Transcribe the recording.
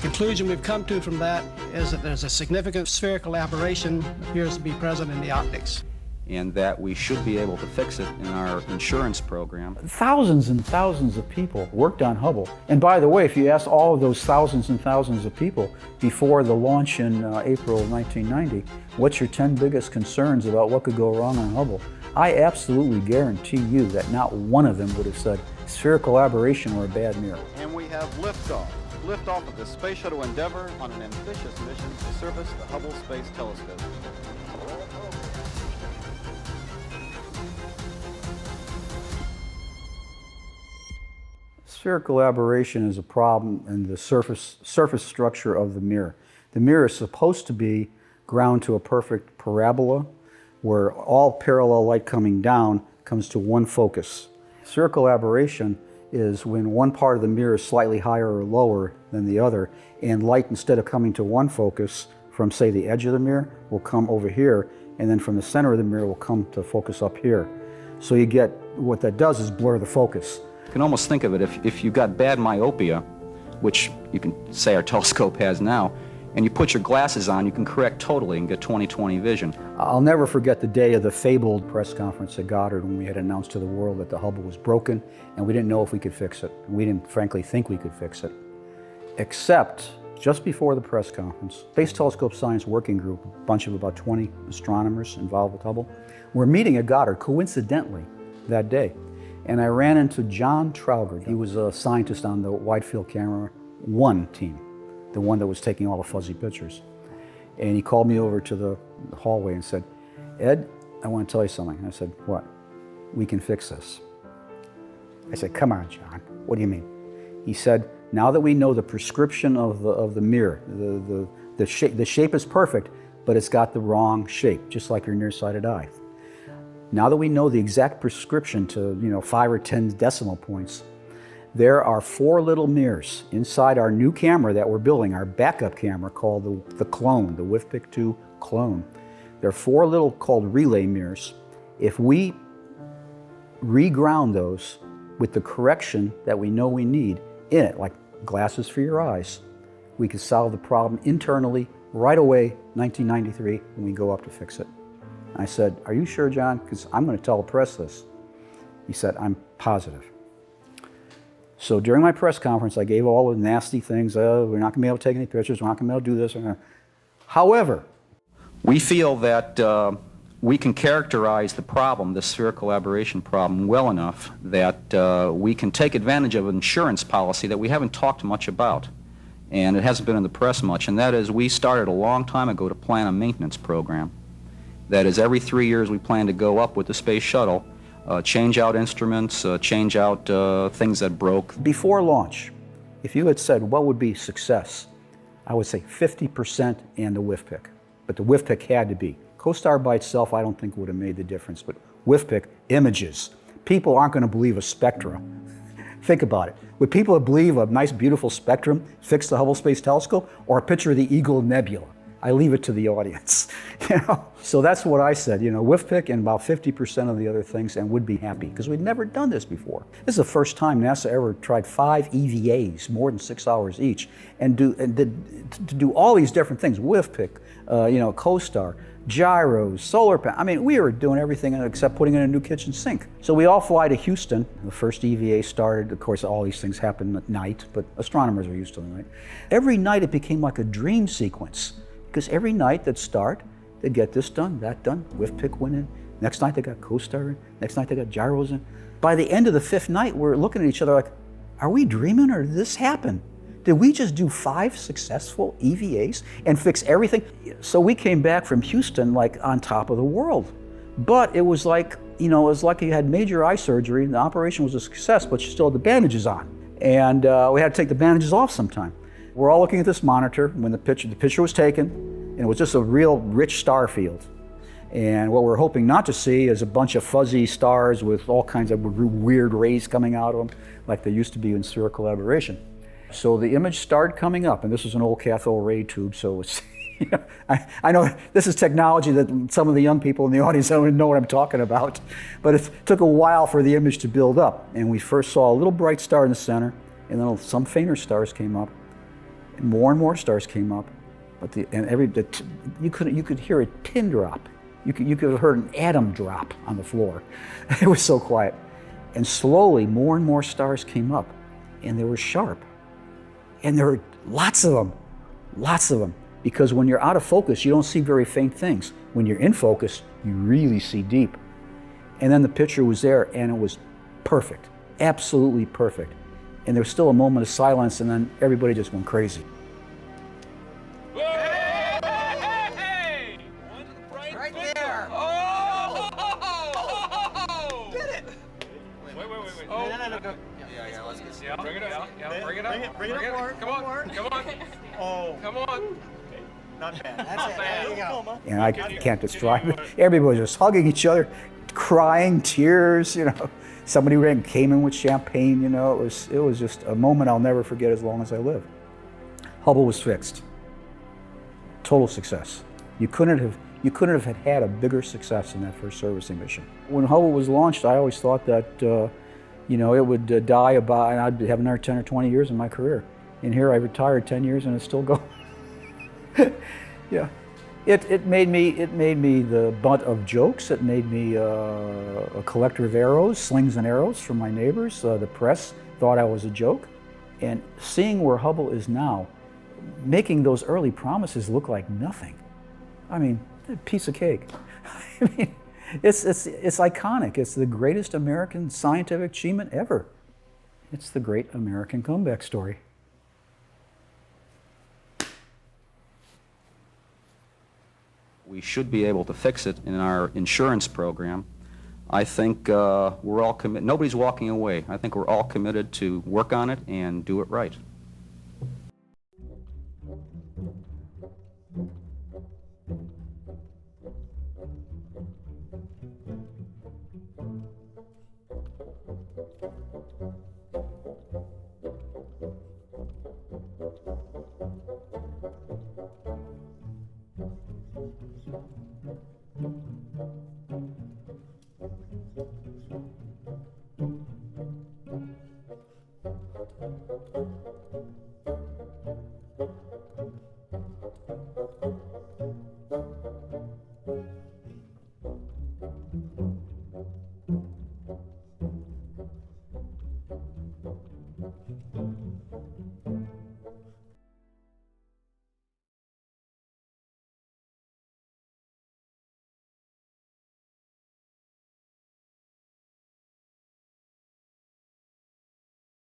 Conclusion we've come to from that is that there's a significant spherical aberration appears to be present in the optics. And that we should be able to fix it in our insurance program. Thousands and thousands of people worked on Hubble. And by the way, if you ask all of those thousands and thousands of people before the launch in April of 1990, what's your 10 biggest concerns about what could go wrong on Hubble? I absolutely guarantee you that not one of them would have said spherical aberration or a bad mirror. And we have liftoff. Liftoff of the Space Shuttle Endeavour on an ambitious mission to service the Hubble Space Telescope. Spherical aberration is a problem in the surface structure of the mirror. The mirror is supposed to be ground to a perfect parabola where all parallel light coming down comes to one focus. Spherical aberration is when one part of the mirror is slightly higher or lower than the other, and light, instead of coming to one focus from, say, the edge of the mirror, will come over here, and then from the center of the mirror will come to focus up here. So you get, what that does is blur the focus. You can almost think of it, if you've got bad myopia, which you can say our telescope has now, and you put your glasses on, you can correct totally and get 20/20 vision. I'll never forget the day of the fabled press conference at Goddard when we had announced to the world that the Hubble was broken and we didn't know if we could fix it. We didn't frankly think we could fix it. Except just before the press conference, Space Telescope Science Working Group, a bunch of about 20 astronomers involved with Hubble, were meeting at Goddard coincidentally that day. And I ran into John Traugott. He was a scientist on the Wide Field Camera 1 team, the one that was taking all the fuzzy pictures. And he called me over to the hallway and said, "Ed, I want to tell you something." I said, "What?" "We can fix this." I said, "Come on, John, what do you mean?" He said, "Now that we know the prescription of the mirror, the shape is perfect, but it's got the wrong shape, just like your nearsighted eye. Now that we know the exact prescription to 5 or 10 decimal points, there are 4 little mirrors inside our new camera that we're building, our backup camera called the clone, the WIFPIC 2 clone. There are 4 little called relay mirrors. If we reground those with the correction that we know we need in it, like glasses for your eyes, we could solve the problem internally right away, 1993, when we go up to fix it." I said, "Are you sure, John? Because I'm going to tell the press this." He said, "I'm positive." So during my press conference, I gave all the nasty things. We're not going to be able to take any pictures. We're not going to be able to do this. However, we feel that we can characterize the problem, the spherical aberration problem, well enough that we can take advantage of an insurance policy that we haven't talked much about. And it hasn't been in the press much. And that is, we started a long time ago to plan a maintenance program. That is, every 3 years we plan to go up with the space shuttle, change out instruments, change out things that broke. Before launch, if you had said what would be success, I would say 50% and the WIFPIC. But the WIFPIC had to be. CoStar by itself I don't think would have made the difference, but WIFPIC, images. People aren't going to believe a spectra. Think about it. Would people believe a nice beautiful spectrum fixed the Hubble Space Telescope, or a picture of the Eagle Nebula? I leave it to the audience. So that's what I said, WIFPIC and about 50% of the other things, and would be happy, because we'd never done this before. This is the first time NASA ever tried 5 EVAs, more than 6 hours each, and to do all these different things, WIFPIC, CoStar, gyros, solar panels. I mean, we were doing everything except putting in a new kitchen sink. So we all fly to Houston. The first EVA started, of course, all these things happen at night, but astronomers are used to the night. Every night it became like a dream sequence. Because every night they'd start, they'd get this done, that done, WIFPIC went in. Next night they got CoStar in. Next night they got gyros in. By the end of the 5th night, we're looking at each other like, are we dreaming or did this happen? Did we just do 5 successful EVAs and fix everything? So we came back from Houston like on top of the world. But it was like, it was like you had major eye surgery and the operation was a success, but you still had the bandages on. And we had to take the bandages off sometime. We're all looking at this monitor when the picture was taken, and it was just a real rich star field. And what we're hoping not to see is a bunch of fuzzy stars with all kinds of weird rays coming out of them, like there used to be in spherical aberration. So the image started coming up, and this is an old cathode ray tube, so it's, I know this is technology that some of the young people in the audience don't know what I'm talking about, but it took a while for the image to build up. And we first saw a little bright star in the center, and then some fainter stars came up. More and more stars came up, but you could hear a pin drop. You could have heard an atom drop on the floor. It was so quiet. And slowly, more and more stars came up, and they were sharp. And there were lots of them. Because when you're out of focus, you don't see very faint things. When you're in focus, you really see deep. And then the picture was there, and it was perfect, absolutely perfect. And there was still a moment of silence, and then everybody just went crazy. Hey! Right there! Oh! Get it! Wait. Oh. No. Yeah, let's get it. Bring it up. Yeah, bring it up. Bring it up. Come on. Oh. Come on. Not bad. That's it. There you go. And I can't describe it. Everybody was just hugging each other, crying, tears, Somebody came in with champagne, It was just a moment I'll never forget as long as I live. Hubble was fixed. Total success. You couldn't have had a bigger success in that first servicing mission. When Hubble was launched, I always thought that it would die about, and I'd have another 10 or 20 years in my career. And here I retired 10 years and it's still going. Yeah, it made me the butt of jokes. It made me a collector of arrows, slings and arrows from my neighbors. The press thought I was a joke. And seeing where Hubble is now, making those early promises look like nothing. I mean, a piece of cake. I mean, it's iconic. It's the greatest American scientific achievement ever. It's the great American comeback story. We should be able to fix it in our insurance program. I think we're all committed. Nobody's walking away. I think we're all committed to work on it and do it right.